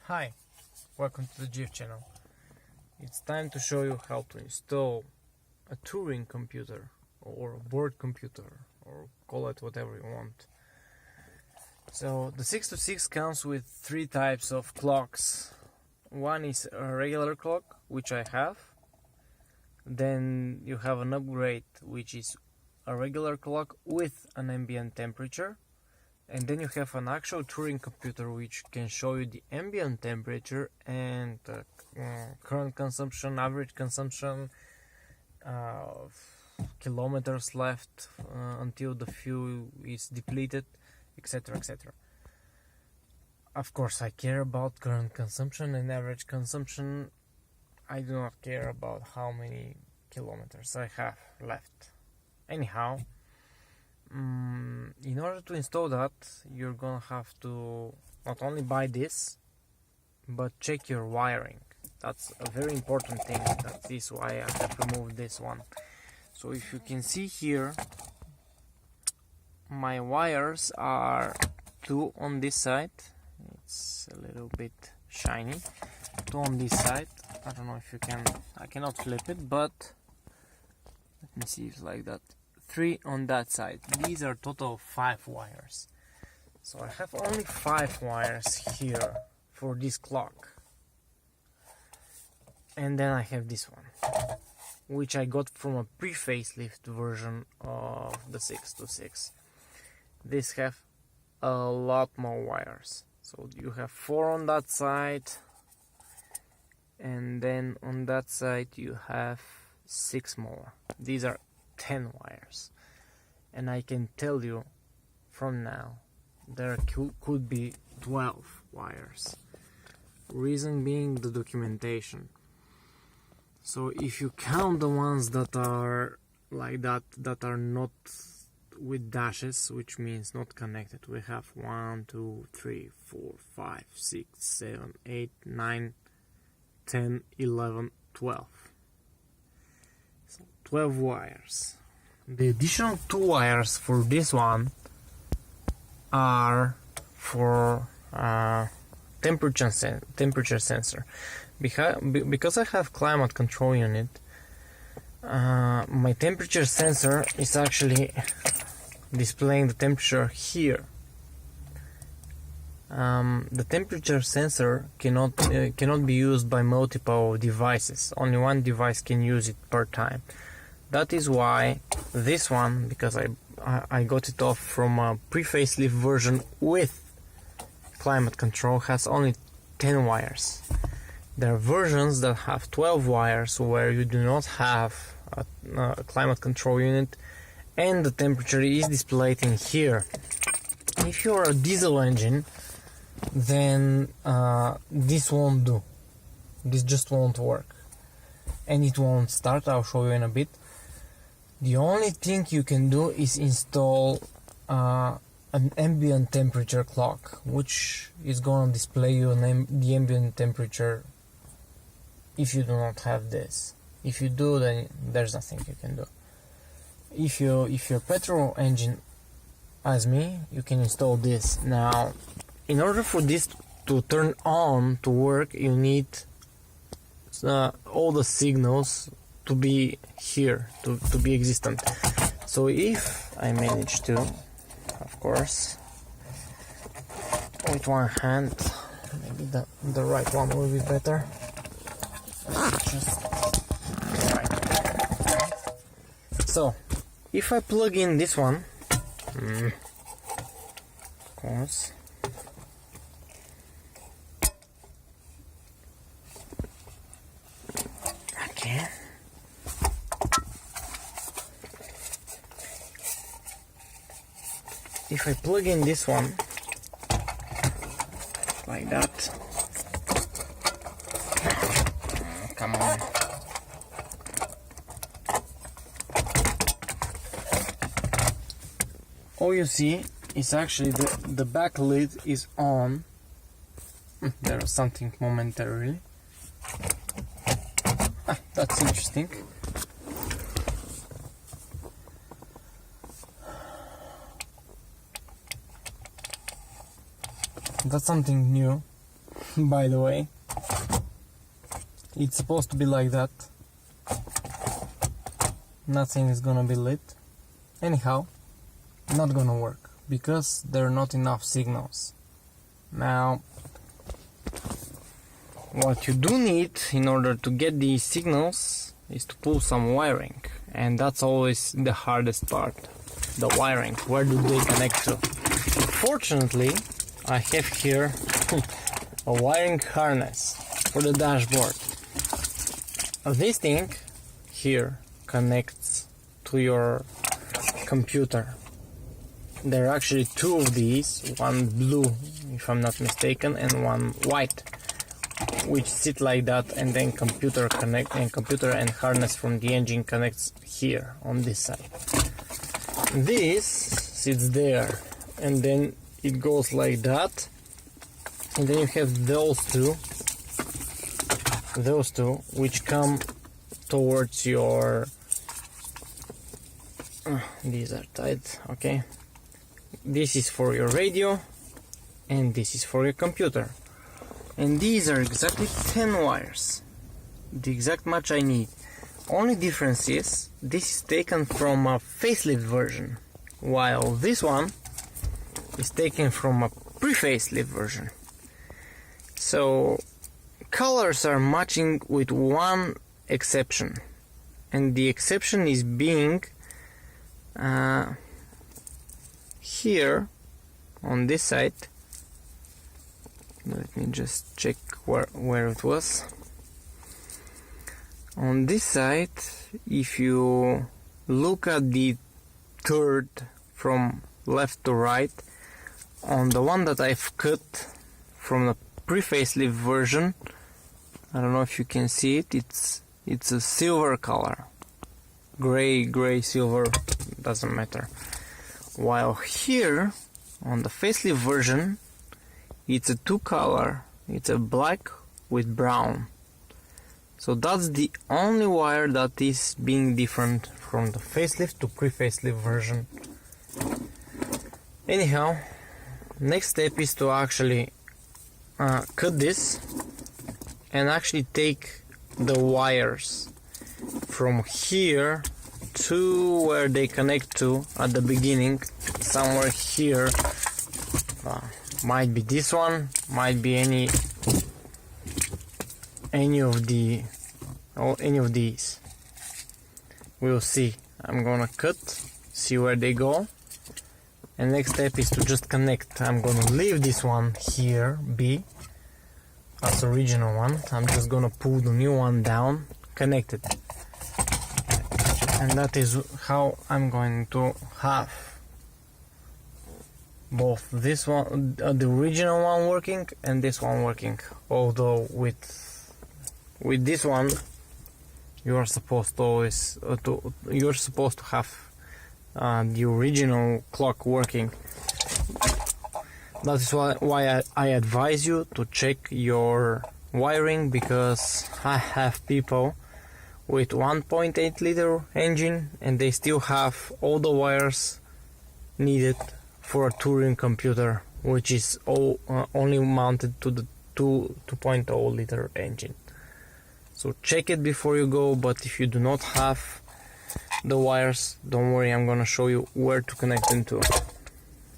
Hi, welcome to the GF channel. It's time to show you how to install a touring computer or a board computer, or call it whatever you want. So the 626 comes with three types of clocks. One is a regular clock, which I have. Then you have an upgrade, which is a regular clock with an ambient temperature. And then you have an actual touring computer which can show you the ambient temperature and current consumption, average consumption, kilometers left until the fuel is depleted, etc, etc. Of course, I care about current consumption and average consumption. I do not care about how many kilometers I have left. Anyhow, in order to install that, you're gonna have to not only buy this, but check your wiring. That's a very important thing. That is why I have removed this one. So if you can see here, my wires are two on this side. It's a little bit shiny. Two on this side. I don't know if you can. I cannot flip it, but let me see. It's like that. Three on that side. These are total 5 wires. So I have only 5 wires here for this clock. And then I have this one, which I got from a pre-facelift version of the 626. These have a lot more wires. So you have 4 on that side, and then on that side you have 6 more. These are 10 wires, and I can tell you from now there could be 12 wires. Reason being the documentation. So if you count the ones that are like that, that are not with dashes, which means not connected, we have 1, 2, 3, 4, 5, 6, 7, 8, 9, 10, 11, 12. 12 wires. The additional 2 wires for this one are for temperature sensor. Because I have climate control unit, my temperature sensor is actually displaying the temperature here. The temperature sensor cannot be used by multiple devices. Only one device can use it per time. That is why this one, because I got it off from a pre-facelift version with climate control, has only 10 wires. There are versions that have 12 wires where you do not have a climate control unit and the temperature is displayed in here. If you're a diesel engine, then this won't do. This just won't work, and it won't start. I'll show you in a bit. The only thing you can do is install an ambient temperature clock, which is going to display you the ambient temperature if you do not have this. If you do, then there's nothing you can do. If you're petrol engine as me, you can install this. Now, in order for this to turn on to work, you need all the signals to be here, to be existent. So if I manage to, of course, with one hand, maybe the right one will be better. Just right. So if I plug in this one, of course, okay. If I plug in this one like that, come on. All you see is actually the back lid is on. There was something momentarily. That's interesting. That's something new. by the way. It's supposed to be like that. Nothing is gonna be lit. Anyhow, not gonna work because there are not enough signals. Now, what you do need in order to get these signals is to pull some wiring, and that's always the hardest part. The wiring, where do they connect to? Fortunately, I have here a wiring harness for the dashboard. This thing here connects to your computer. There are actually two of these, one blue if I'm not mistaken and one white, which sit like that, and then computer and harness from the engine connects here on this side. This sits there, and then it goes like that, and then you have those two which come towards your these are tight, okay. This is for your radio and this is for your computer, and these are exactly 10 wires, the exact match I need. Only difference is this is taken from a facelift version, while this one is taken from a pre-facelift version. So colors are matching with one exception, and the exception is being here on this side. Let me just check where it was. On this side, if you look at the third from left to right, on the one that I've cut from the pre-facelift version, I don't know if you can see it, it's a silver color, gray silver, doesn't matter. While here on the facelift version, it's a two color, it's a black with brown. So that's the only wire that is being different from the facelift to pre-facelift version. Anyhow, next step is to actually cut this and actually take the wires from here to where they connect to at the beginning, somewhere here. Might be this one, might be any of these. We'll see. I'm gonna cut, see where they go, and next step is to just connect. I'm gonna leave this one here, B, as original one. I'm just gonna pull the new one down, connect it, and that is how I'm going to have both this one, the original one working, and this one working. Although with this one, you are supposed to always you're supposed to have the original clock working. That is why I advise you to check your wiring, because I have people with 1.8 liter engine and they still have all the wires needed for a touring computer, which is only mounted to the 2.0 liter engine. So check it before you go, but if you do not have the wires, don't worry, I'm gonna show you where to connect them to.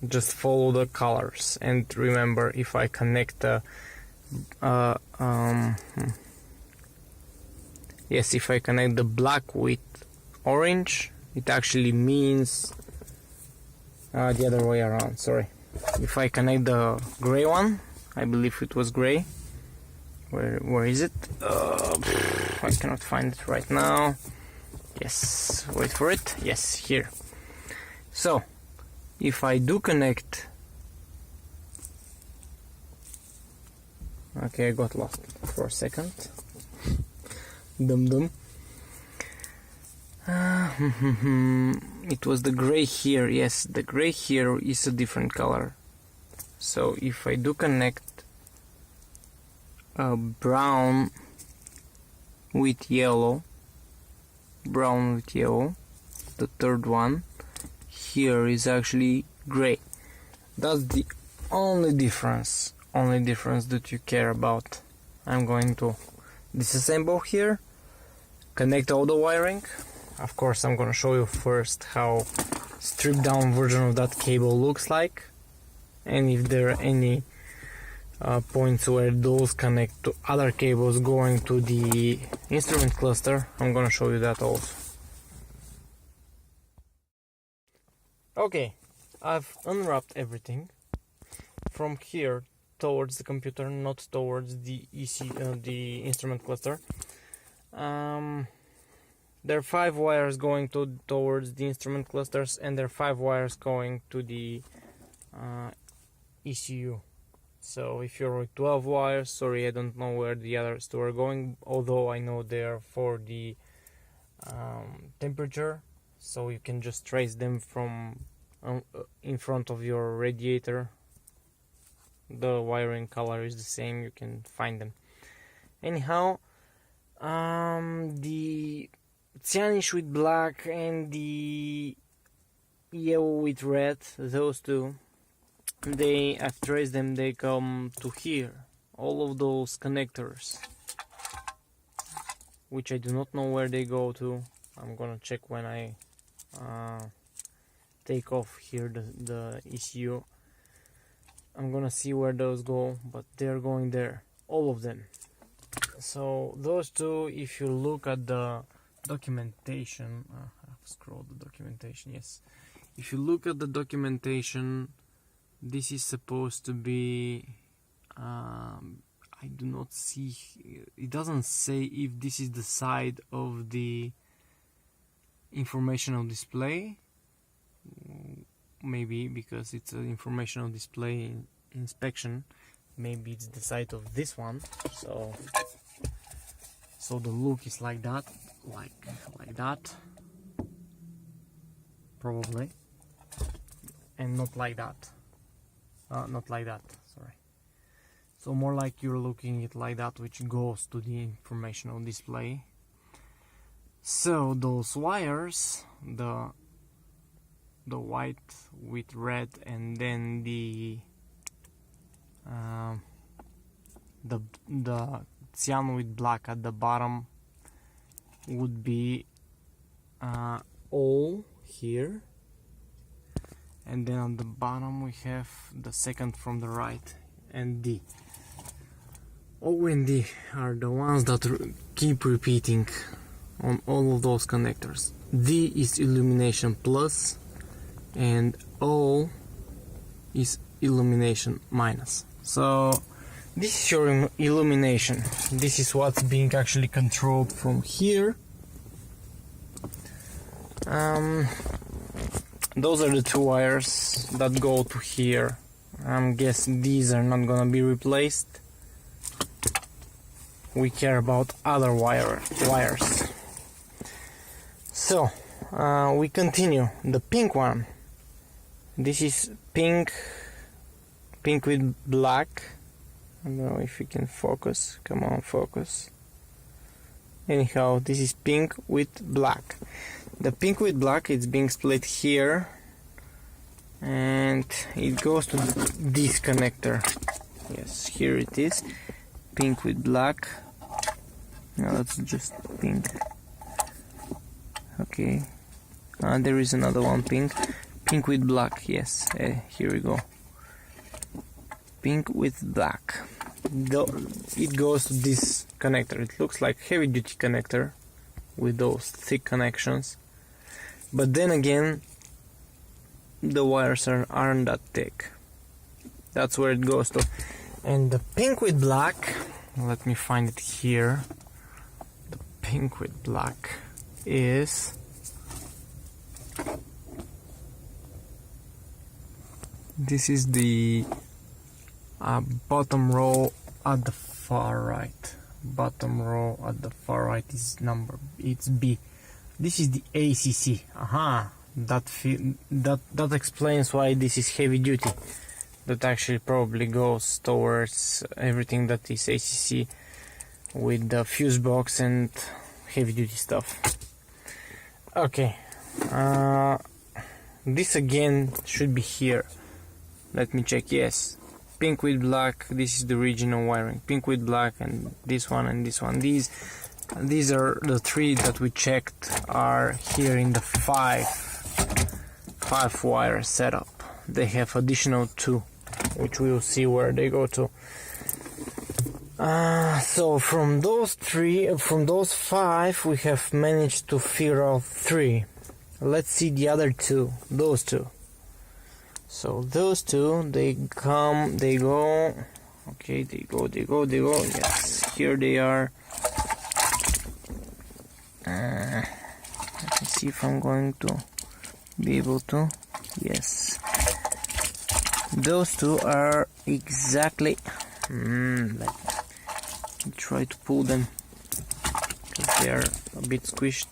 Just follow the colors, and remember, if I connect if I connect the black with orange, it actually means the other way around, sorry. If I connect the gray one, I believe it was gray. Where is it? I cannot find it right now. Yes, wait for it. Yes, here. So, if I do connect... Okay, I got lost for a second. Dum. It was the gray here. Yes, the gray here is a different color. So if I do connect brown with yellow, the third one here is actually gray. That's the only difference. only difference that you care about. I'm going to disassemble here, connect all the wiring. Of course, I'm gonna show you first how stripped down version of that cable looks like, and if there are any points where those connect to other cables going to the instrument cluster. I'm gonna show you that also. Okay, I've unwrapped everything from here towards the computer, not towards the the instrument cluster. There are 5 wires going towards the instrument clusters, and there are 5 wires going to the ECU. So if you're with 12 wires, sorry, I don't know where the others 2 are going, although I know they are for the temperature, so you can just trace them from in front of your radiator. The wiring color is the same, you can find them. Anyhow, the cyanish with black and the yellow with red, those 2, I've traced them, they come to here. All of those connectors, which I do not know where they go to. I'm gonna check when I take off here the ECU. I'm gonna see where those go, but they're going there, all of them. So those 2, if you look at the documentation, I've scrolled the documentation, yes. If you look at the documentation, this is supposed to be, I do not see, it doesn't say if this is the side of the informational display. Maybe because it's an informational display inspection, maybe it's the side of this one. So the look is like that, like that, probably, and not like that. Not like that, sorry. So more like you're looking at like that, which goes to the informational display. So those wires, the white with red, and then the cyan with black at the bottom would be O here. And then on the bottom we have the second from the right, and D. O and D are the ones that keep repeating on all of those connectors. D is illumination plus, and O is illumination minus. So this is your illumination. This is what's being actually controlled from here. Those are the 2 wires that go to here. I'm guessing these are not gonna be replaced. We care about other wires. So we continue. The pink one. This is pink with black. I don't know if you can focus. Come on, focus. Anyhow, this is pink with black. The pink with black is being split here, and it goes to this connector. Yes, here it is. Pink with black. Now that's just pink. Okay. There is another one, pink. Pink with black, yes. Here we go. Pink with black. It goes to this connector. It looks like heavy duty connector with those thick connections, but then again the wires aren't that thick. That's where it goes to. And the pink with black, let me find it here. The pink with black is this is the bottom row at the far right. Bottom row at the far right is it's B. This is the ACC. Aha, that explains why this is heavy duty. That actually probably goes towards everything that is ACC, with the fuse box and heavy duty stuff. Okay, this again should be here. Let me check. Yes, pink with black, this is the original wiring. Pink with black, and this one and this one. These are the three that we checked are here in the five wire setup. They have additional two, which we will see where they go to. So from those five, we have managed to figure out three. Let's see the other two, those two. So those two, they go. Okay, they go. Yes, here they are. Let me see if I'm going to be able to. Yes, those two are exactly. Let me try to pull them because they are a bit squished.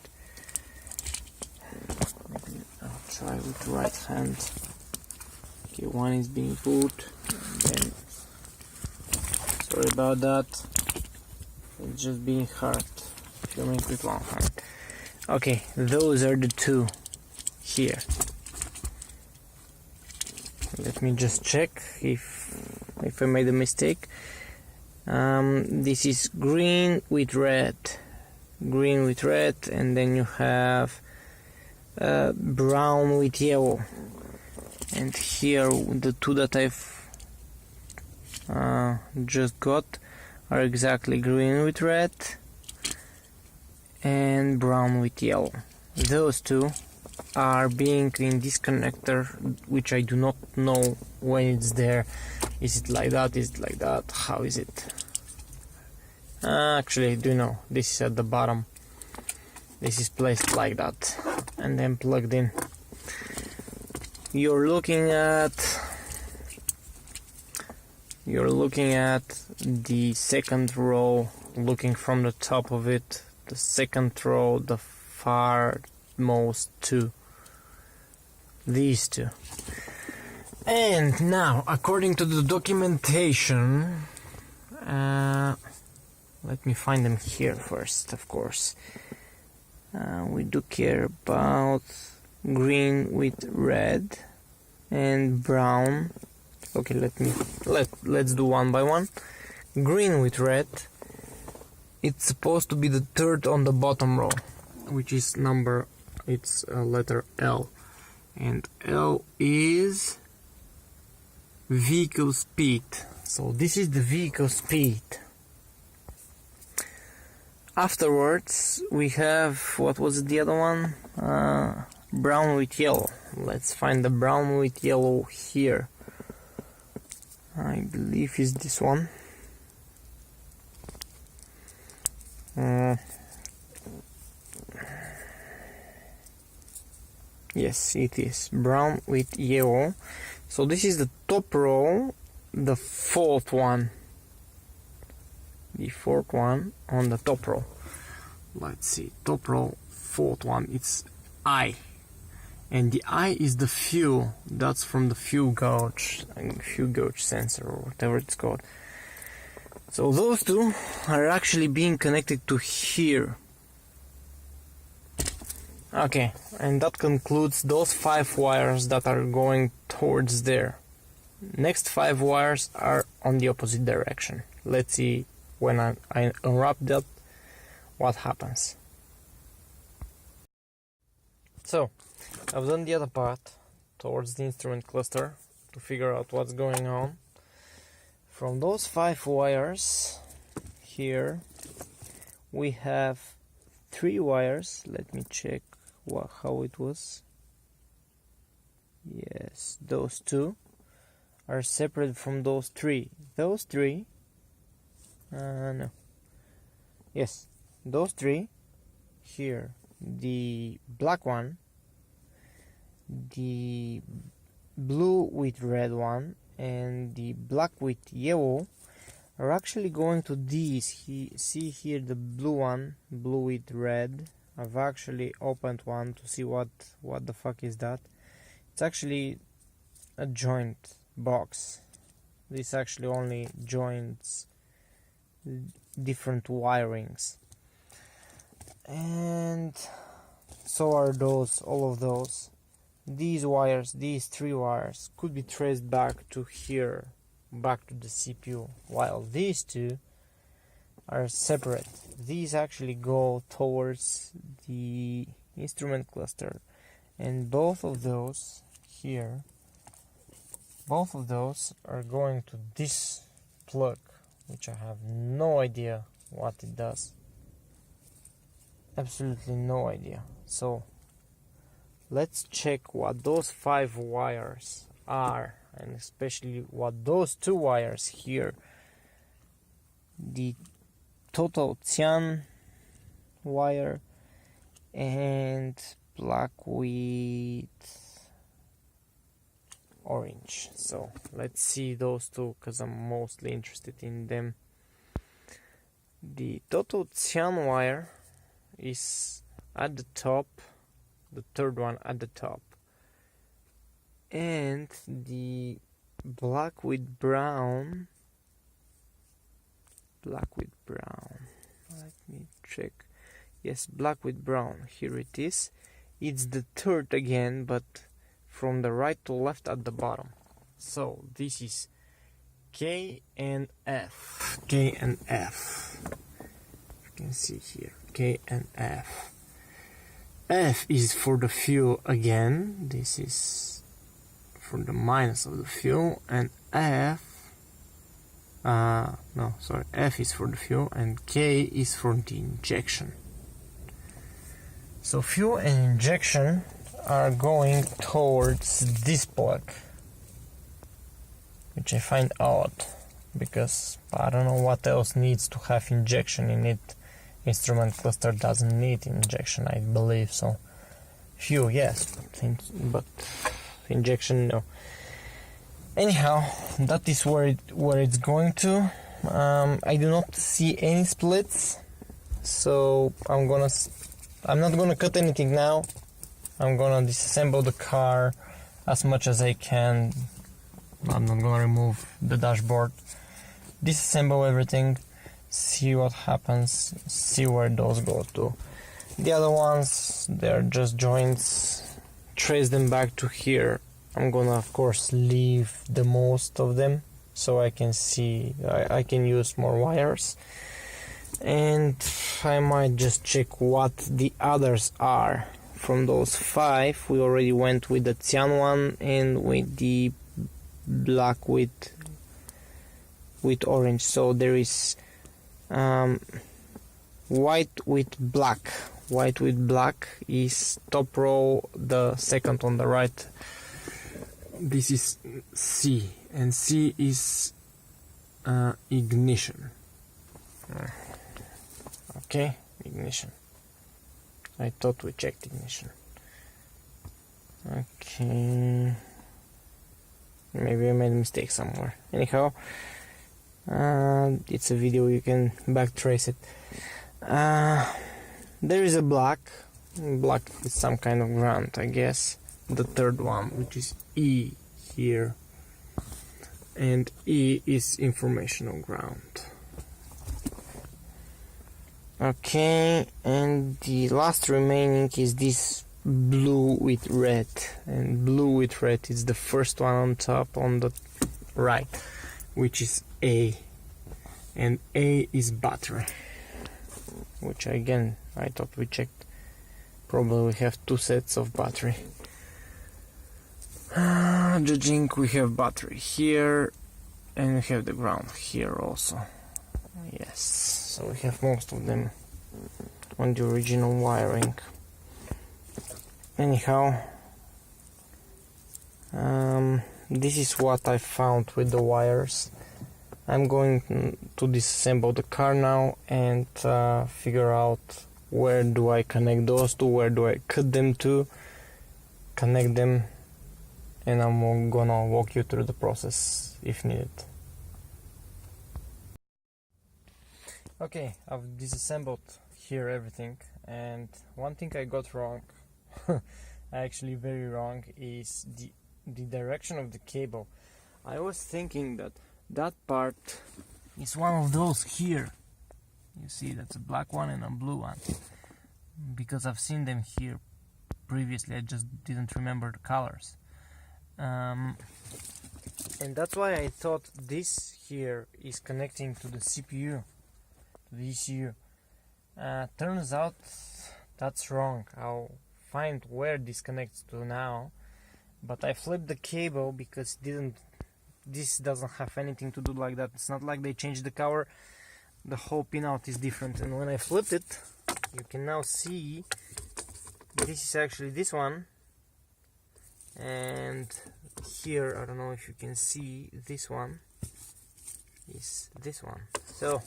I'll try with the right hand. Okay, one is being pulled. Then, sorry about that. It's just being hard. Filming with one hand. Okay, those are the two here. Let me just check if I made a mistake. This is green with red, and then you have brown with yellow. And here the two that I've just got are exactly green with red and brown with yellow. Those two are being in this connector, which I do not know when it's there. Is it like that? Is it like that? How is it? Actually, I do know. This is at the bottom. This is placed like that and then plugged in. You're looking at the second row, looking from the top of it. The second row, the farmost two. These two. And now, according to the documentation, let me find them here first, of course. We do care about green with red and brown. Okay, let's do one by one. Green with red. It's supposed to be the third on the bottom row, which is it's letter L, and L is vehicle speed. So this is the vehicle speed. Afterwards we have, what was the other one? Brown with yellow. Let's find the brown with yellow here. I believe is this one. Yes, it is brown with yellow. So this is the top row, the fourth one. The fourth one on the top row. Let's see, top row, fourth one, it's I. And the I is the fuel. That's from the fuel gauge, fuel gauge sensor or whatever it's called. So those two are actually being connected to here. Okay, and that concludes those 5 wires that are going towards there. Next 5 wires are on the opposite direction. Let's see when I unwrap that, what happens. So, I've done the other part towards the instrument cluster to figure out what's going on. From those 5 wires here, we have 3 wires. Let me check how it was. Yes, those 2 are separate from those 3. Those 3, no. Yes, those 3 here. The black one, the blue with red one, and the black with yellow are actually going to these. See here the blue one, blue with red. I've actually opened one to see what the fuck is that. It's actually a joint box. This actually only joins different wirings, and so are all of those. These wires, these 3 wires, could be traced back to here. back to the CPU, while these two are separate. These actually go towards the instrument cluster, and both of those here, both of those are going to this plug, which I have no idea what it does. Absolutely no idea. So let's check what those 5 wires are, and especially what those 2 wires here, the total cyan wire and black with orange. So let's see those 2, because I'm mostly interested in them. The total cyan wire is at the top, the third one at the top, and the black with brown, let me check. Yes, black with brown, here it is. It's the third again, but from the right to left at the bottom. So this is K and F. K and F. You can see here, K and F. F is for the fuel again. This is for the minus of the fuel, and F is for the fuel, and K is for the injection. So fuel and injection are going towards this plug, which I find odd, because I don't know what else needs to have injection in it. Instrument cluster doesn't need injection, I believe. So fuel, yes, but injection, no. Anyhow, that is where it's going to. I do not see any splits, so I'm not gonna cut anything now. I'm gonna disassemble the car as much as I can. I'm not gonna remove the dashboard. Disassemble everything, see what happens, see where those go to. The other ones, they're just joints. Trace them back to here. I'm gonna of course leave the most of them so I can see, I can use more wires, and I might just check what the others are. From those 5, we already went with the cyan one and with the black with orange. So there is white with black. White with black is top row, the second on the right. This is C, and C is ignition. Okay, ignition. I thought we checked ignition. Okay, maybe I made a mistake somewhere. Anyhow, it's a video, you can backtrace it. There is a black is some kind of ground, I guess. The third one, which is E here, and E is informational ground. Okay, and the last remaining is this blue with red, and blue with red is the first one on top on the right, which is A, and A is battery, which again I thought we checked. Probably we have 2 sets of battery. Judging, we have battery here, and we have the ground here also. Yes, so we have most of them on the original wiring. Anyhow, this is what I found with the wires. I'm going to disassemble the car now and figure out where do I connect those to, where do I cut them to, connect them, and I'm gonna walk you through the process if needed. Okay, I've disassembled here everything, and one thing I got wrong, actually very wrong, is the direction of the cable. I was thinking that part is one of those here. You see, that's a black one and a blue one, because I've seen them here previously, I just didn't remember the colors. And that's why I thought this here is connecting to the CPU, to the ECU. Turns out that's wrong. I'll find where this connects to now, but I flipped the cable because this doesn't have anything to do like that. It's not like they changed the cover. The whole pinout is different, and when I flipped it, you can now see this is actually this one, and here, I don't know if you can see, this one is this one. So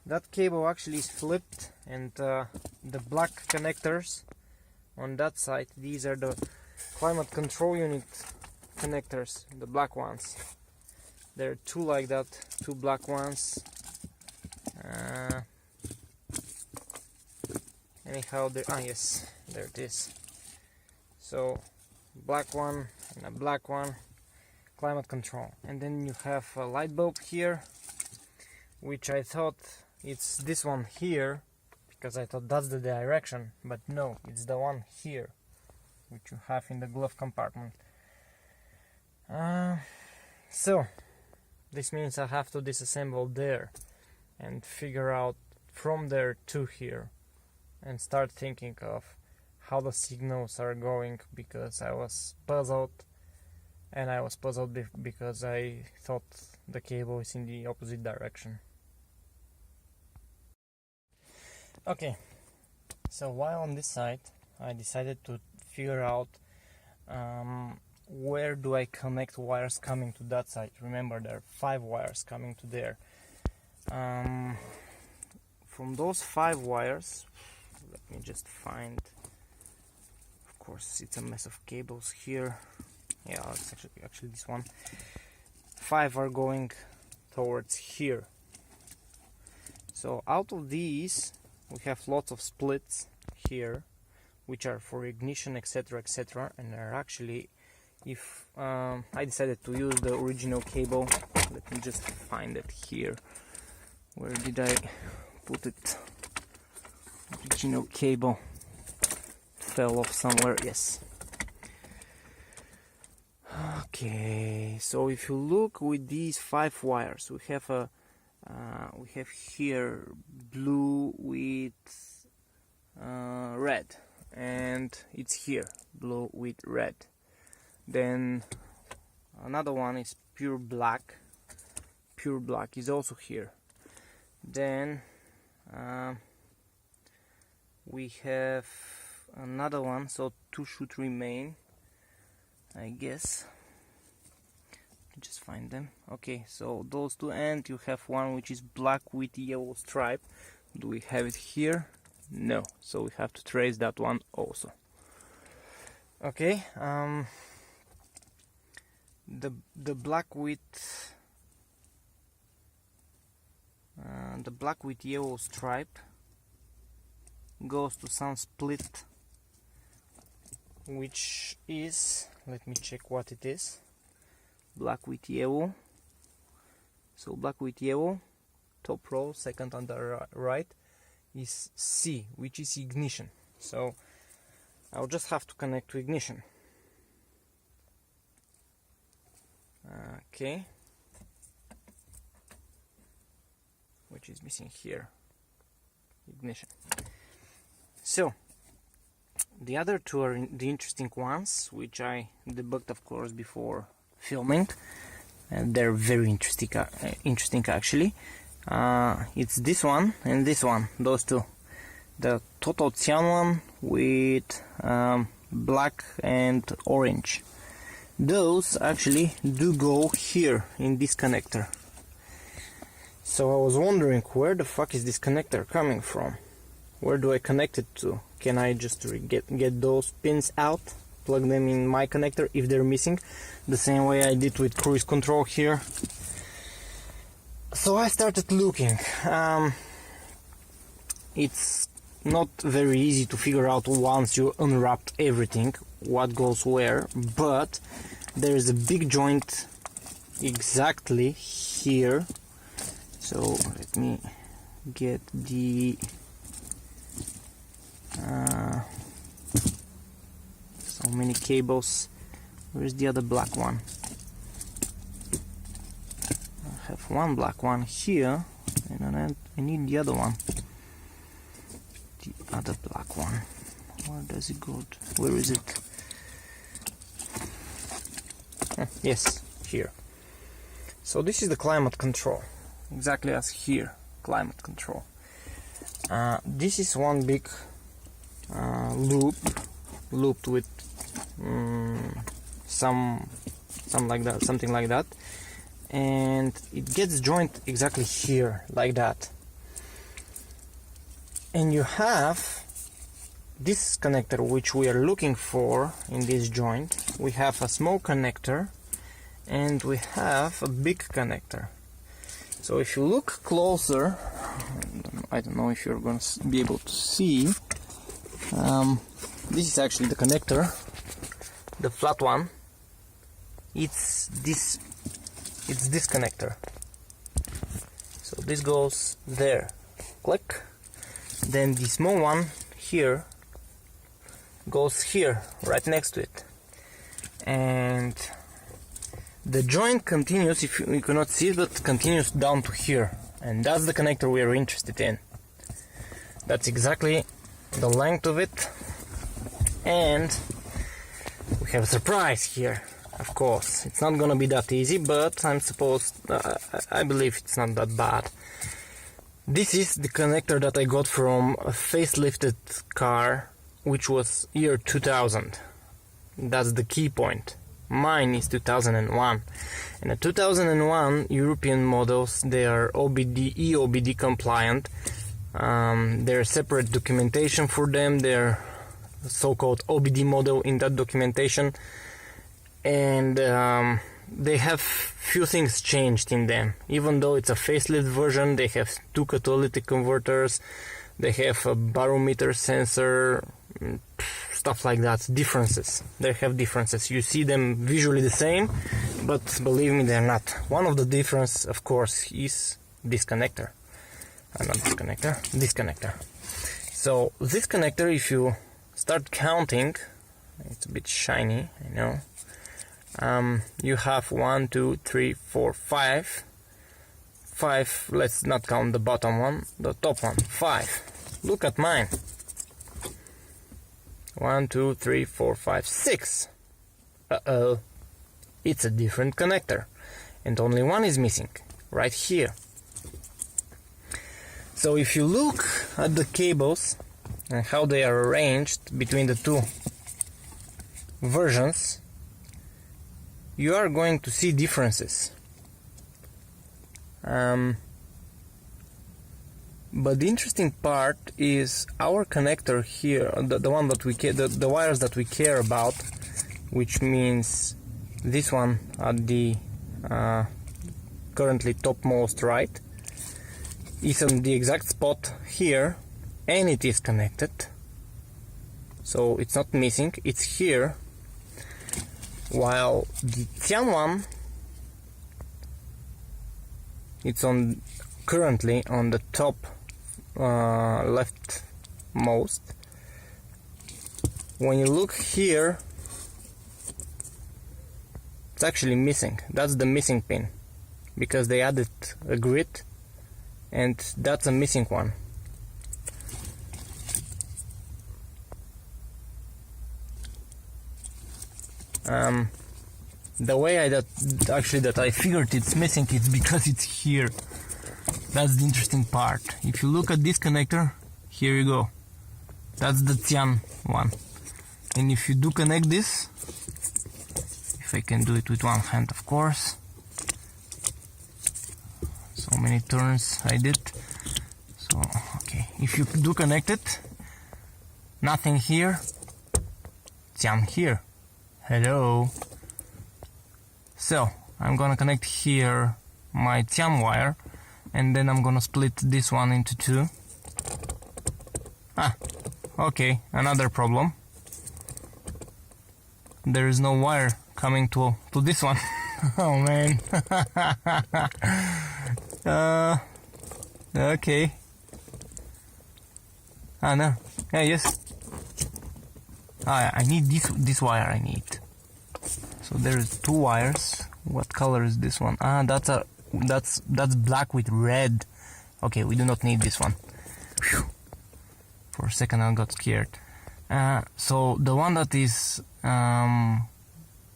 that cable actually is flipped, and the black connectors on that side, these are the climate control unit connectors, the black ones. There are two like that, two black ones. Anyhow, yes, there it is. So black one and a black one, climate control. And then you have a light bulb here, which I thought it's this one here, because I thought that's the direction, but no, it's the one here, which you have in the glove compartment. So this means I have to disassemble there and figure out from there to here and start thinking of how the signals are going, because I was puzzled, and I was puzzled because I thought the cable is in the opposite direction. Okay, so while on this side, I decided to figure out where do I connect wires coming to that side. Remember, there are 5 wires coming to there. From those 5 wires, let me just find, of course it's a mess of cables here. Yeah, it's actually this one. 5 are going towards here. So out of these we have lots of splits here, which are for ignition, etc, etc, and are actually, if I decided to use the original cable, let me just find it here. Where did I put it? Original cable fell off somewhere. Yes. Okay, so if you look with these 5 wires, we have here blue with red, and it's here blue with red. Then another one is pure black. Pure black is also here. Then we have another one, so 2 should remain, I guess. Just find them. Okay, so those 2, and you have one which is black with yellow stripe. Do we have it here? No, so we have to trace that one also. Okay, the black with yellow stripe goes to some split, which is, let me check what it is. Black with yellow. So black with yellow, top row, second on the right, is C, which is ignition. So I'll just have to connect to ignition. Okay, which is missing here, ignition. So the other 2 are the interesting ones, which I debugged, of course, before filming, and they're very interesting actually. It's this one and this one, those 2. The total cyan one with black and orange. Those actually do go here in this connector. So I was wondering, where the fuck is this connector coming from? Where do I connect it to? Can I just get those pins out, plug them in my connector if they're missing, the same way I did with cruise control here? So I started looking. It's not very easy to figure out once you unwrapped everything what goes where, but there is a big joint exactly here. So let me get the so many cables. Where's the other black one? one black one here, and I need the other one. The other black one. Where does it go? Where is it? Yes, here. So this is the climate control, exactly as here, climate control. This is one big looped with something like that, and it gets joined exactly here, like that. And you have this connector which we are looking for in this joint. We have a small connector and we have a big connector. So if you look closer, I don't know if you're going to be able to see, this is actually the connector, the flat one. It's this connector. So this goes there, click. Then the small one here goes here, right next to it, and the joint continues, if you cannot see it, but continues down to here, and that's the connector we are interested in. That's exactly the length of it, and we have a surprise here. Of course, it's not gonna be that easy, but I believe it's not that bad. This is the connector that I got from a facelifted car, which was year 2000. That's the key point. Mine is 2001. And the 2001 European models, they are EOBD compliant. There's separate documentation for them. They're so-called OBD model in that documentation. And they have few things changed in them. Even though it's a facelift version, they have 2 catalytic converters, they have a barometer sensor, stuff like that. Differences. They have differences. You see them visually the same, but believe me, they're not. One of the difference, of course, is this connector. Not this connector, this connector. So this connector, if you start counting, it's a bit shiny, I know. You have 1, 2, 3, 4, 5. 5, let's not count the bottom one, the top one, 5. Look at mine. 1, 2, 3, 4, 5, 6. Uh-oh. It's a different connector. And only one is missing, right here. So if you look at the cables and how they are arranged between the 2 versions, you are going to see differences. But the interesting part is our connector here, the one that we the wires that we care about, which means this one at the currently topmost right, is on the exact spot here, and it is connected. So it's not missing, it's here. While the Tian one, it's currently on the top leftmost. When you look here, it's actually missing. That's the missing pin, because they added a grid, and that's a missing one. The way that I figured it's missing, it's because it's here. That's the interesting part. If you look at this connector, here you go. That's the Tian one. And if you do connect this, if I can do it with one hand, of course. So many turns I did. So, okay. If you do connect it, nothing here, Tian here. Hello. So I'm gonna connect here my Tian wire, and then I'm gonna split this one into 2. Okay, another problem. There is no wire coming to this one. Oh man. Okay. No. Yeah, yes. I need this wire. I need. So there's 2 wires. What color is this one? That's a that's black with red. Okay, we do not need this one. Whew. For a second I got scared. So the one that is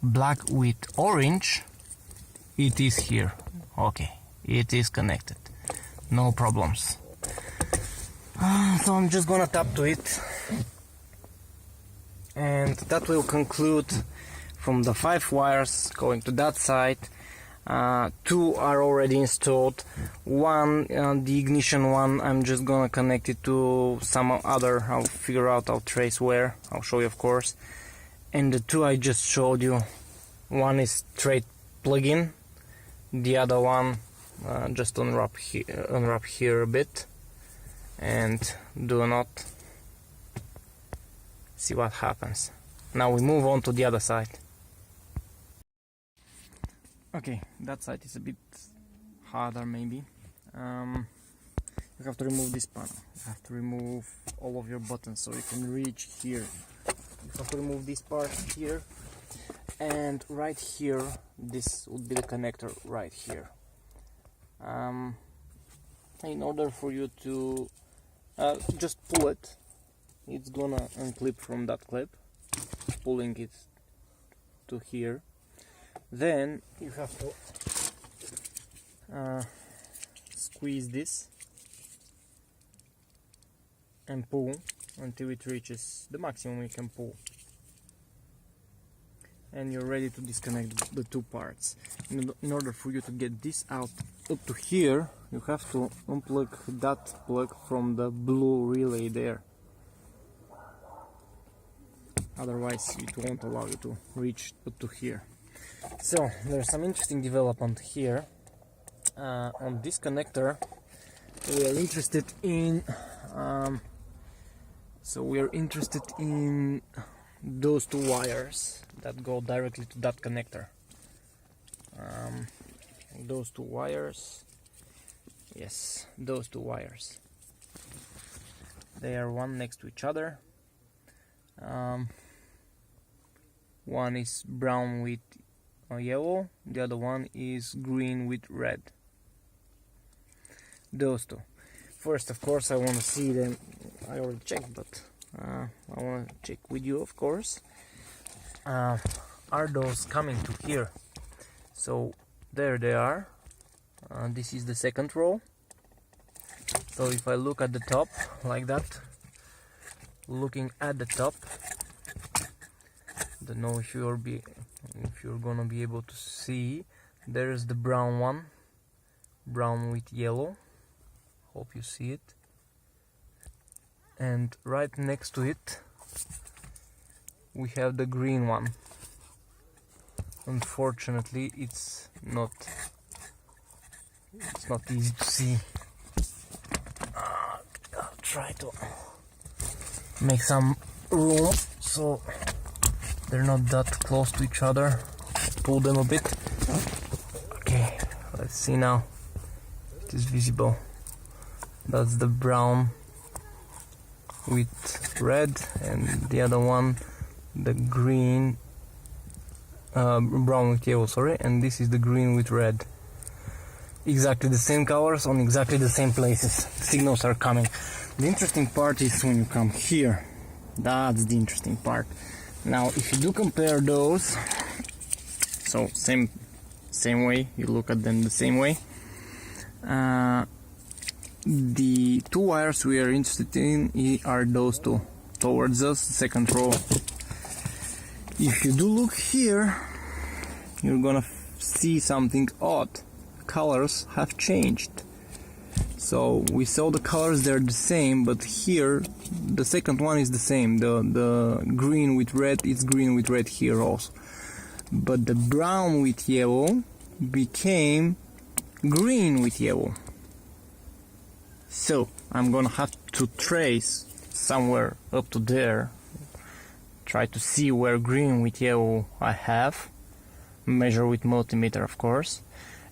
black with orange, it is here. Okay, it is connected, no problems. So I'm just gonna tap to it, and that will conclude from the 5 wires going to that side. 2 are already installed. One, the ignition one, I'm just gonna connect it to some other. I'll figure out, I'll trace where, I'll show you of course. And the 2 I just showed you, one is straight plug-in, the other one just unwrap here a bit and do not see what happens. Now we move on to the other side. Okay, that side is a bit harder maybe. You have to remove this panel. You have to remove all of your buttons so you can reach here. You have to remove this part here, and right here, this would be the connector right here. In order for you to just pull it, it's gonna unclip from that clip, pulling it to here. Then you have to squeeze this and pull until it reaches the maximum you can pull, and you're ready to disconnect the 2 parts. In order for you to get this out up to here, you have to unplug that plug from the blue relay there. Otherwise it won't allow you to reach up to here. So there's some interesting development here. On this connector we are interested in those 2 wires that go directly to that connector. Those 2 wires, yes, those 2 wires, they are one next to each other. One is brown with yellow, the other one is green with red. Those 2. First, of course, I want to see them. I already checked, but I want to check with you, of course. Are those coming to here? So there they are. This is the second row. So if I look at the top like that, looking at the top, don't know if you're gonna be able to see. There's the brown one, brown with yellow. Hope you see it. And right next to it we have the green one. Unfortunately it's not easy to see. I'll try to make some room so they're not that close to each other. Pull them a bit. Okay, let's see now. It is visible. That's the brown with red, and the other one the green, brown with yellow, sorry, and this is the green with red. Exactly the same colors on exactly the same places. Signals are coming. The interesting part is when you come here. That's the interesting part. Now if you do compare those, so same way, you look at them the same way. The 2 wires we are interested in are those 2 towards us, second row. If you do look here, you're gonna see something odd. Colors have changed. So we saw the colors, they're the same, but here the second one is the same. The green with red, it's green with red here also. But the brown with yellow became green with yellow. So I'm gonna have to trace somewhere up to there, try to see where green with yellow I have, measure with multimeter of course,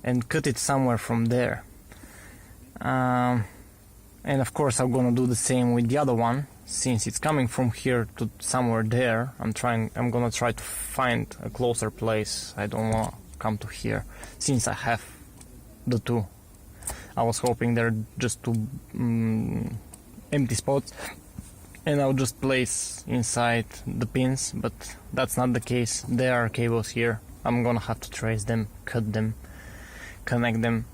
and cut it somewhere from there. And of course I'm gonna do the same with the other one. Since it's coming from here to somewhere there, I'm gonna try to find a closer place. I don't want to come to here, since I have the two. I was hoping they're just two empty spots and I'll just place inside the pins, but that's not the case. There are cables here. I'm gonna have to trace them, cut them, connect them.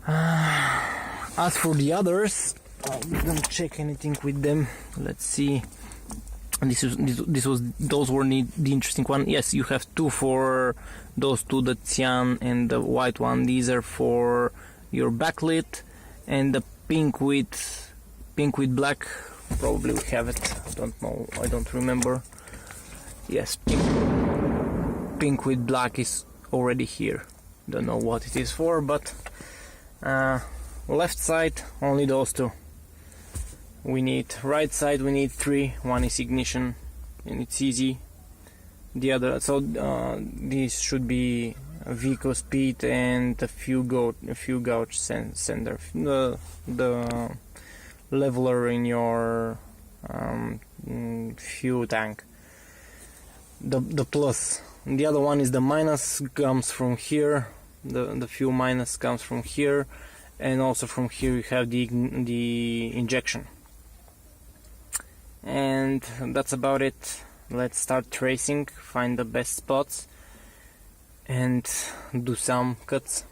As for the others, I didn't check anything with them. Let's see. Those were the interesting one. Yes, you have two for those two, the cyan and the white one. These are for your backlit, and the pink with black. Probably we have it. I don't know. I don't remember. Yes, pink with black is already here. Don't know what it is for, but left side only those two. We need right side. We need three. One is ignition, and it's easy. The other, so this should be a vehicle speed and a fuel gauge sender. The leveler in your fuel tank. The plus. And the other one is the minus, comes from here. The fuel minus comes from here, and also from here you have the injection. And that's about it. Let's start tracing, find the best spots, and do some cuts.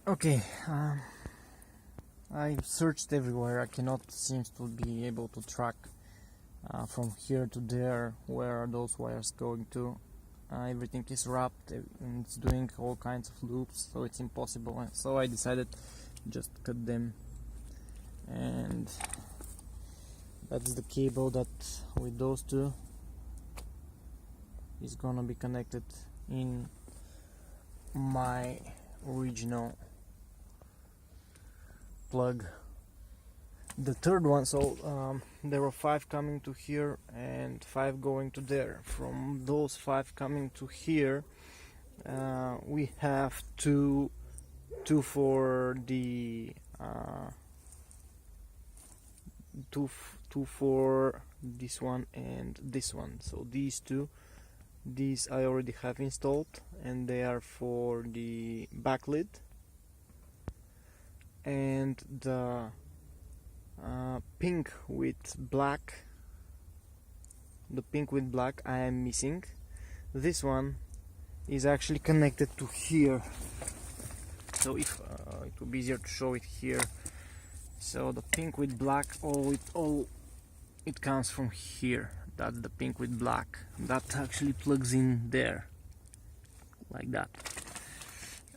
Okay, I searched everywhere. I cannot seem to be able to track from here to there where are those wires going to. Everything is wrapped and it's doing all kinds of loops, so it's impossible. So I decided just cut them, and that's the cable that with those two is gonna be connected in my original plug. The third one, so there were 5 coming to here and 5 going to there. From those 5 coming to here, we have two for the two for this one and this one. So these I already have installed, and they are for the backlit, and the pink with black. The pink with black I am missing. This one is actually connected to here, so if it would be easier to show it here. So the pink with black, it comes from here. That's the pink with black. That actually plugs in there, like that.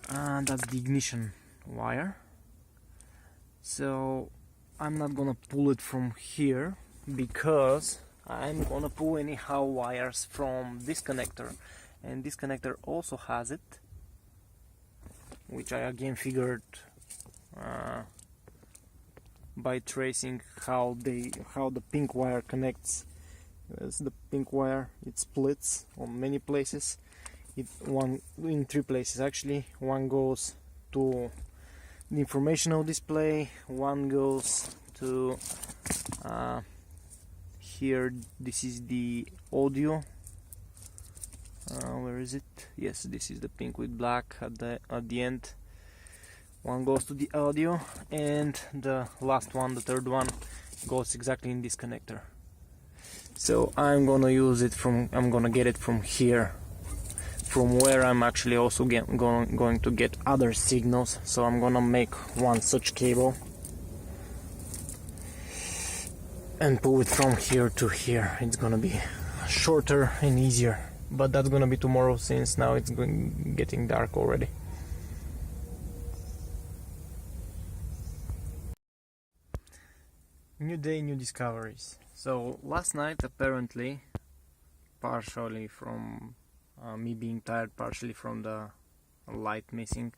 And that's the ignition wire. So I'm not gonna pull it from here, because I'm gonna pull anyhow wires from this connector, and this connector also has it, which I again figured by tracing how the pink wire connects. As the pink wire, it splits on many places. In 3 places actually. One goes to the informational display, one goes to here. This is the audio. Where is it? Yes, this is the pink with black at the end. One goes to the audio, and the last one, the third one, goes exactly in this connector. So I'm gonna use it I'm gonna get it from here, from where I'm actually also going to get other signals. So I'm gonna make one such cable and pull it from here to here. It's gonna be shorter and easier, but that's gonna be tomorrow, since now it's getting dark already. New day, new discoveries. So last night, apparently, partially from me being tired, partially from the light missing,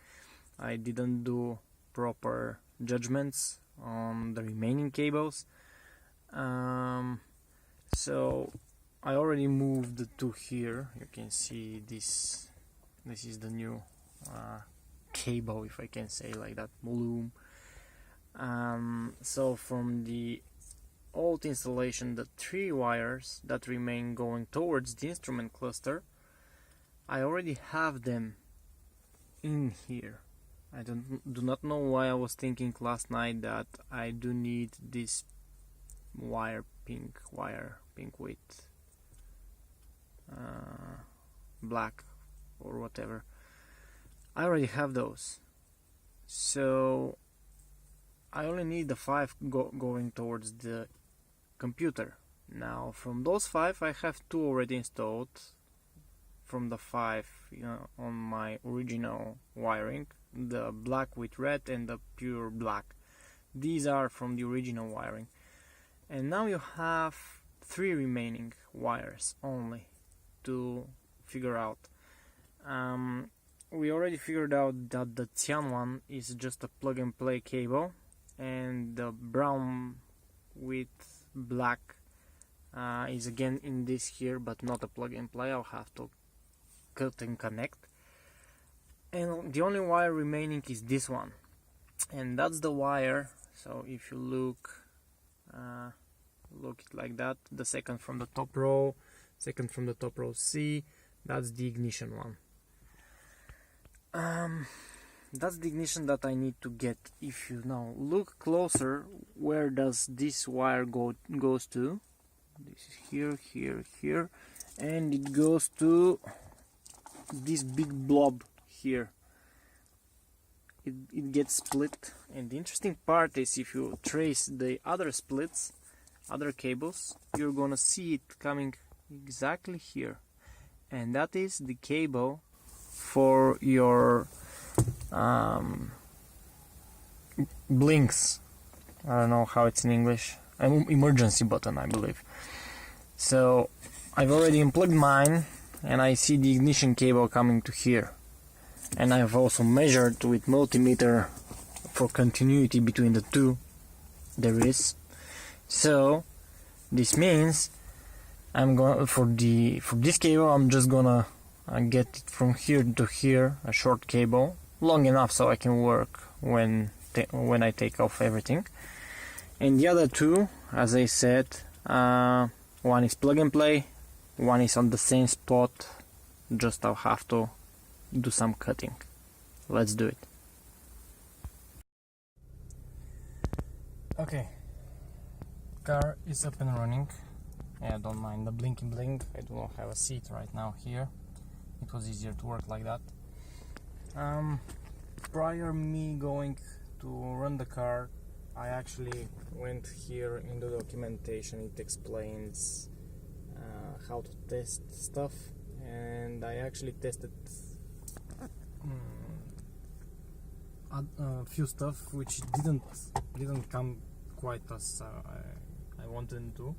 I didn't do proper judgments on the remaining cables. So I already moved the 2 here. You can see this is the new cable, if I can say like that, loom. So from the old installation, the 3 wires that remain going towards the instrument cluster, I already have them in here. I do not know why I was thinking last night that I do need this pink with black or whatever. I already have those, so I only need the 5 going towards the computer. Now from those 5 I have 2 already installed from the 5 on my original wiring, the black with red and the pure black. These are from the original wiring, and now you have 3 remaining wires only to figure out. We already figured out that the cyan one is just a plug and play cable, and the brown with black is again in this here, but not a plug and play. I'll have to cut and connect, and the only wire remaining is this one, and that's the wire. So if you look it like that, the second from the top row C, that's the ignition one. That's the ignition that I need to get. If you now look closer, where does this wire goes to? This is here, and it goes to this big blob here. It gets split, and the interesting part is if you trace the other splits, other cables, you're gonna see it coming exactly here, and that is the cable for your blinks. I don't know how it's in English. Emergency button, I believe. So I've already unplugged mine, and I see the ignition cable coming to here, and I've also measured with multimeter for continuity between the two. There is. So this means I'm going for this cable. I'm just gonna get it from here to here, a short cable, long enough so I can work when I take off everything. And the other two, as I said, one is plug and play, one is on the same spot. Just I'll have to do some cutting. Let's do it. Okay, car is up and running. Yeah, don't mind the blinky blink. I do not have a seat right now here. It was easier to work like that. Prior me going to run the car, I actually went here in the documentation. It explains how to test stuff, and I actually tested a few stuff which didn't come quite as I wanted to.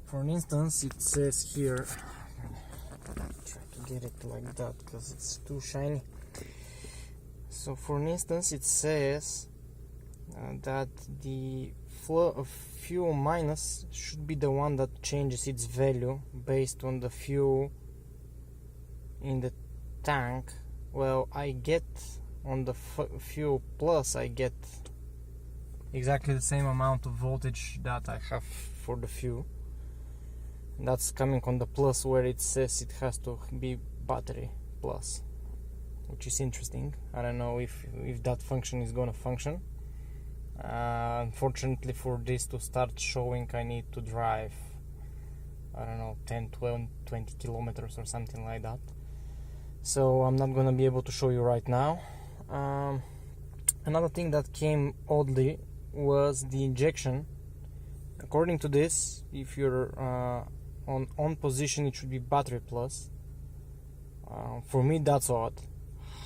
For instance, it says here, try to get it like that because it's too shiny. So for instance, it says that the flow of fuel minus should be the one that changes its value based on the fuel in the tank. Well, I get on the fuel plus, I get exactly the same amount of voltage that I have for the fuel. That's coming on the plus, where it says it has to be battery plus, which is interesting. I don't know if that function is gonna function. Unfortunately, for this to start showing, I need to drive, I don't know, 10, 12, 20 kilometers or something like that. So I'm not gonna be able to show you right now. Another thing that came oddly was the injection. According to this, if you're on position, it should be battery plus. For me, that's odd.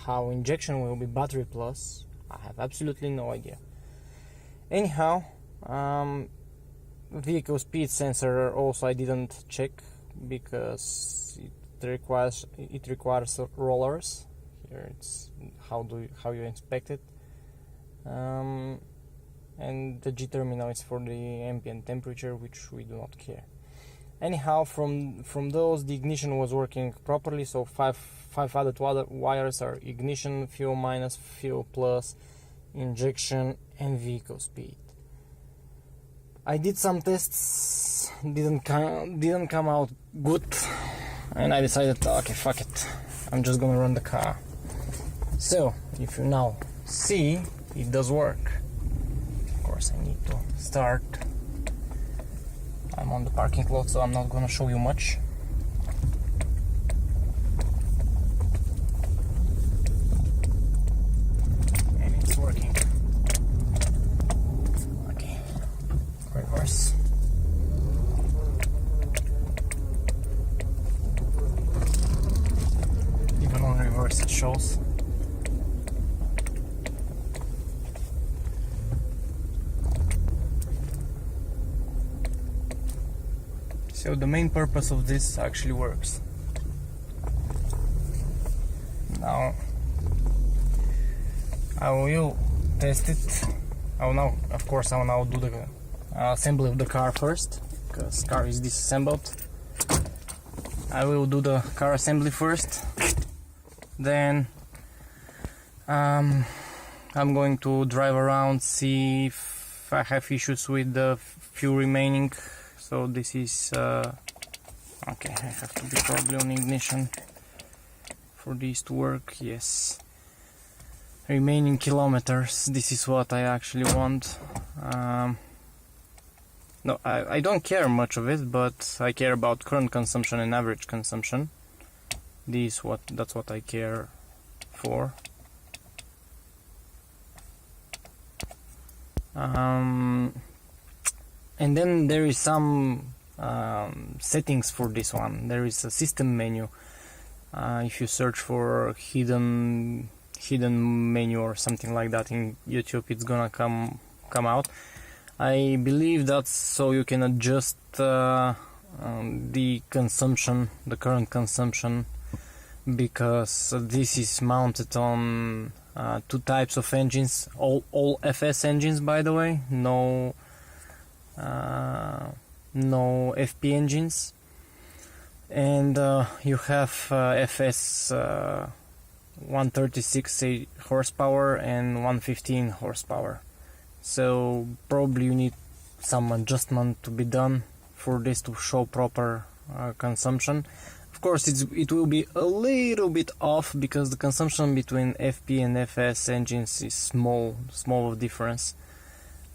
How injection will be battery plus, I have absolutely no idea. Anyhow, vehicle speed sensor also I didn't check because it requires rollers. Here it's how you inspect it. And the G terminal is for the ambient temperature, which we do not care. Anyhow, from those, the ignition was working properly. So five other wires are ignition, fuel minus, fuel plus, injection, and vehicle speed. I did some tests, didn't come out good. and I decided, okay, fuck it, I'm just gonna run the car. So if you now see, it does work. Of course I need to start. I'm on the parking lot, so I'm not gonna show you much. And it's working. Okay, reverse. Even on reverse it shows. So the main purpose of this actually works. Now I will test it. I will now, of course, I will now do the assembly of the car first, because car is disassembled. I will do the car assembly first. Then I'm going to drive around, see if I have issues with the fuel remaining. So this is okay, I have to be probably on ignition for this to work. Yes, remaining kilometers, this is what I actually want. No, I don't care much of it, but I care about current consumption and average consumption. That's what I care for. And then there is some settings for this one. There is a system menu. If you search for hidden menu or something like that in YouTube, it's gonna come out. I believe that's so you can adjust the consumption, the current consumption, because this is mounted on two types of engines, all FS engines, by the way, no FP engines, and you have FS 136 horsepower and 115 horsepower. So probably you need some adjustment to be done for this to show proper consumption. Of course, it will be a little bit off because the consumption between FP and FS engines is small of difference.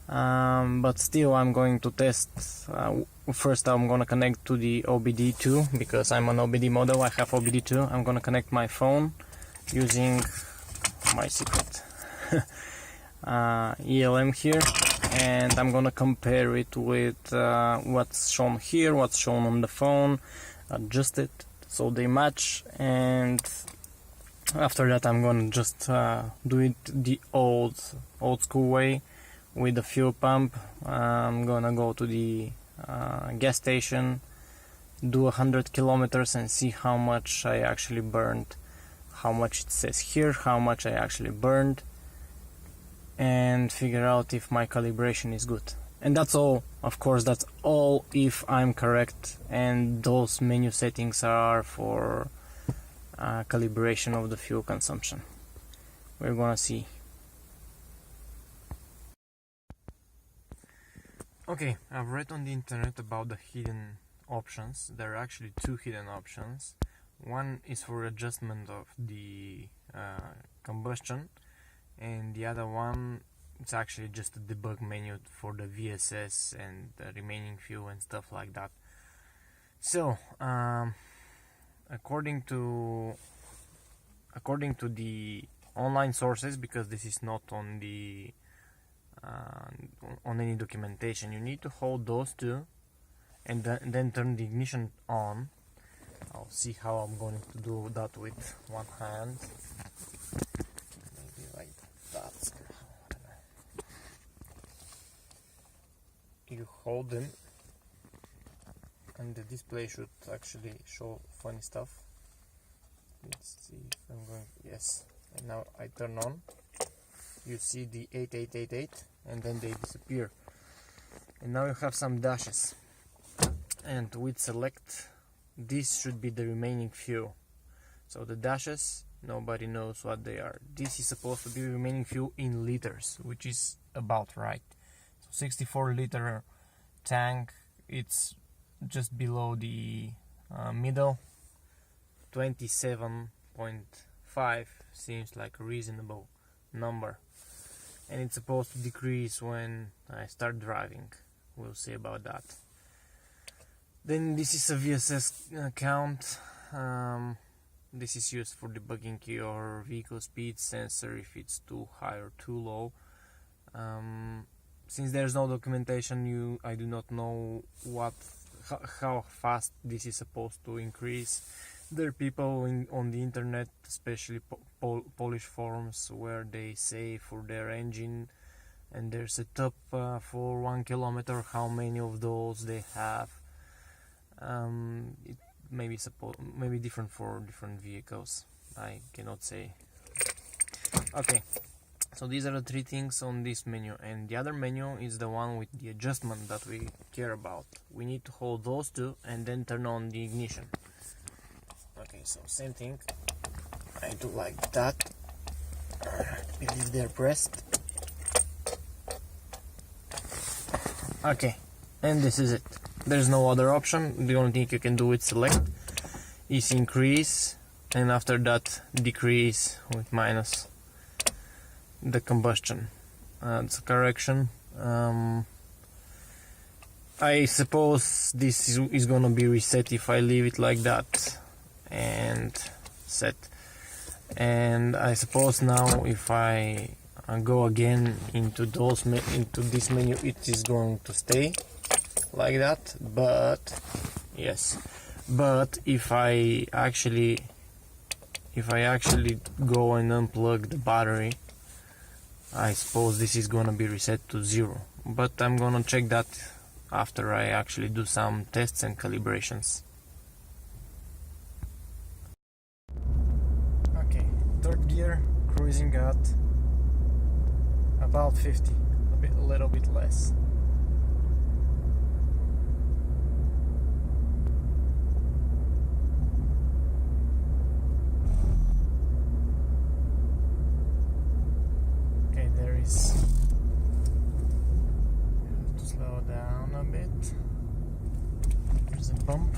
But still, I'm going to test. First, I'm gonna connect to the OBD2 because I'm an OBD model. I have OBD2. I'm gonna connect my phone using my secret ELM here, and I'm gonna compare it with what's shown here, what's shown on the phone, adjust it so they match, and after that I'm gonna just do it the old school way with the fuel pump. I'm gonna go to the gas station, do 100 kilometers and see how much I actually burned, how much it says here, how much I actually burned, and figure out if my calibration is good. And that's all. Of course, that's all if I'm correct, and those menu settings are for calibration of the fuel consumption. We're gonna see. Okay, I've read on the internet about the hidden options. There are actually two hidden options. One is for adjustment of the combustion, and the other one, it's actually just a debug menu for the VSS and the remaining fuel and stuff like that. So according to the online sources, because this is not on the on any documentation, you need to hold those two and then turn the ignition on. I'll see how I'm going to do that with one hand. Maybe like that. You hold them and the display should actually show funny stuff. Let's see if I'm going. Yes, and now I turn on. You see the 8888 and then they disappear, and now you have some dashes, and with select, this should be the remaining fuel. So the dashes, nobody knows what they are. This is supposed to be remaining fuel in liters, which is about right. So 64 liter tank, it's just below the middle, 27.5 seems like a reasonable number, and it's supposed to decrease when I start driving. We'll see about that. Then this is a VSS count. This is used for debugging your vehicle speed sensor if it's too high or too low. Since there's no documentation, I do not know how fast this is supposed to increase. There are people on the internet, especially Polish forums, where they say for their engine and their setup for 1 kilometer how many of those they have. It may be different for different vehicles. I cannot say. Okay, so these are the three things on this menu, and the other menu is the one with the adjustment that we care about. We need to hold those two and then turn on the ignition. Okay, so same thing. I do like that. I believe they're pressed. Okay, and this is it. There's no other option. The only thing you can do with select is increase, and after that decrease with minus the combustion. It's a correction. I suppose this is gonna be reset if I leave it like that and set. And I suppose now if I go again into this menu, it is going to stay like that. But yes, but if I actually go and unplug the battery, I suppose this is gonna be reset to 0. But I'm gonna check that after I actually do some tests and calibrations. Okay, third gear, cruising at about 50, a little bit less. Okay, there is. Have to slow down a bit. There's a bump.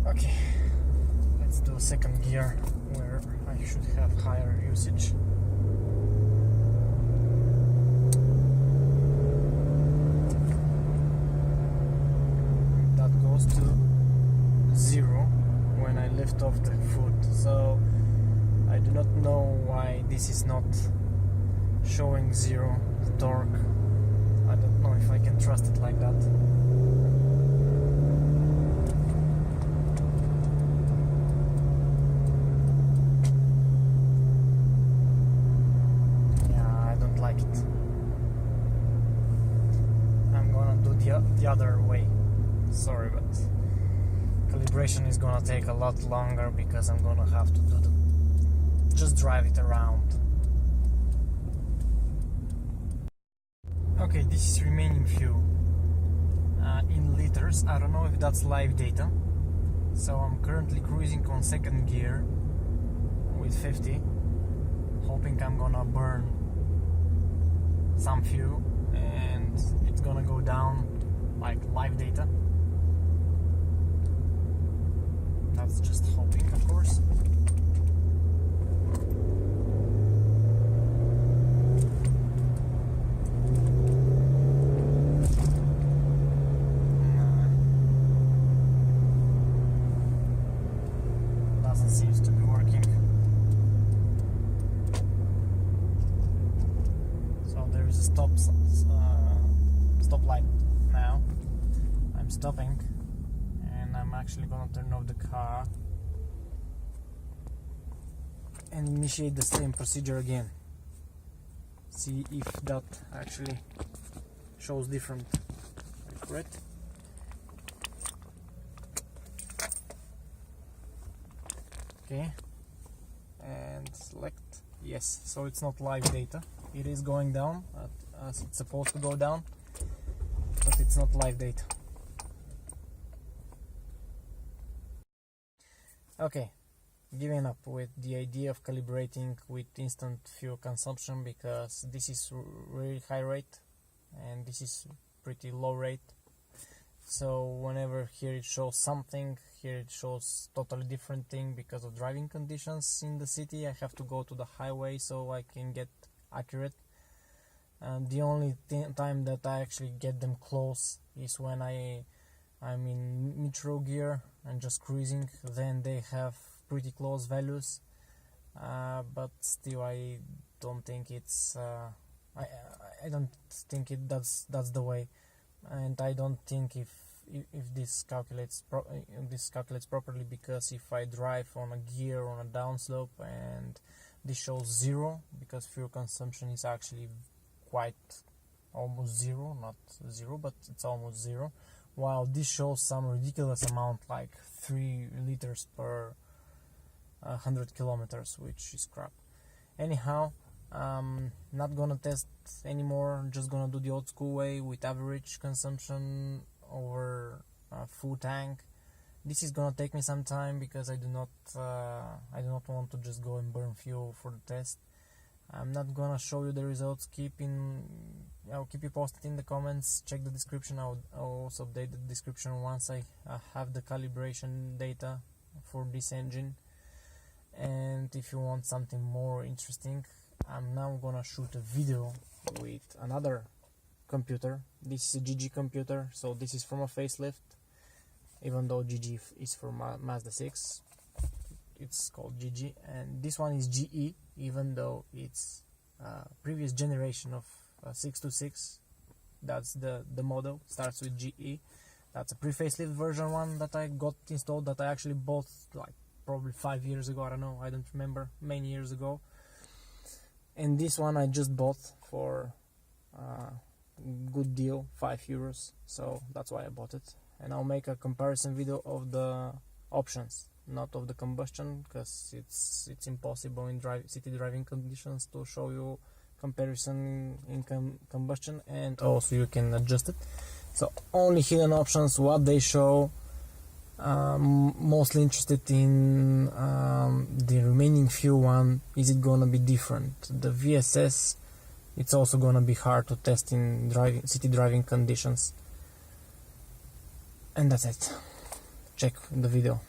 Okay, let's do a second gear where I should have higher usage. That goes to 0 when I lift off the foot, so I do not know why this is not showing 0, the torque. I don't know if I can trust it like that. The other way. Sorry, but calibration is gonna take a lot longer because I'm gonna have to just drive it around. Okay, this is remaining fuel in liters. I don't know if that's live data. So I'm currently cruising on second gear with 50, hoping I'm gonna burn some fuel and it's gonna go down like live data. That's just hoping, of course. Doesn't seem to be working. So there is a stop light now. I'm stopping and I'm actually gonna turn off the car and initiate the same procedure again. See if that actually shows different. Correct? Okay, and select yes. So it's not live data. It is going down as it's supposed to go down, but it's not live data. Okay, giving up with the idea of calibrating with instant fuel consumption, because this is really high rate and this is pretty low rate. So whenever here it shows something, here it shows totally different thing because of driving conditions in the city. I have to go to the highway so I can get accurate. And the only time that I actually get them close is when I'm in neutral gear and just cruising. Then they have pretty close values, but still I don't think it's I don't think that's the way, and I don't think if this calculates properly, because if I drive on a gear on a downslope and this shows 0, because fuel consumption is actually quite almost 0, not 0, but it's almost 0, while this shows some ridiculous amount like 3 liters per 100 kilometers, which is crap. Anyhow, not gonna test anymore, just gonna do the old school way with average consumption over full tank. This is gonna take me some time because I do not want to just go and burn fuel for the test. I'm not gonna show you the results. I'll keep you posted in the comments. Check the description. I'll also update the description once I have the calibration data for this engine. And if you want something more interesting, I'm now gonna shoot a video with another computer. This is a GG computer, so this is from a facelift. Even though GG is from Mazda 6, it's called GG, and this one is GE, even though it's previous generation of 626. That's the model, starts with GE. That's a pre-facelift version one that I got installed, that I actually bought like probably 5 years ago. I don't know, I don't remember, many years ago. And this one I just bought for good deal, €5, so that's why I bought it. And I'll make a comparison video of the options, not of the combustion, because it's impossible in city driving conditions to show you comparison in combustion, and also you can adjust it. So only hidden options, what they show. Mostly interested in the remaining fuel one. Is it gonna be different? The VSS, it's also gonna be hard to test in city driving conditions. And that's it. Check the video.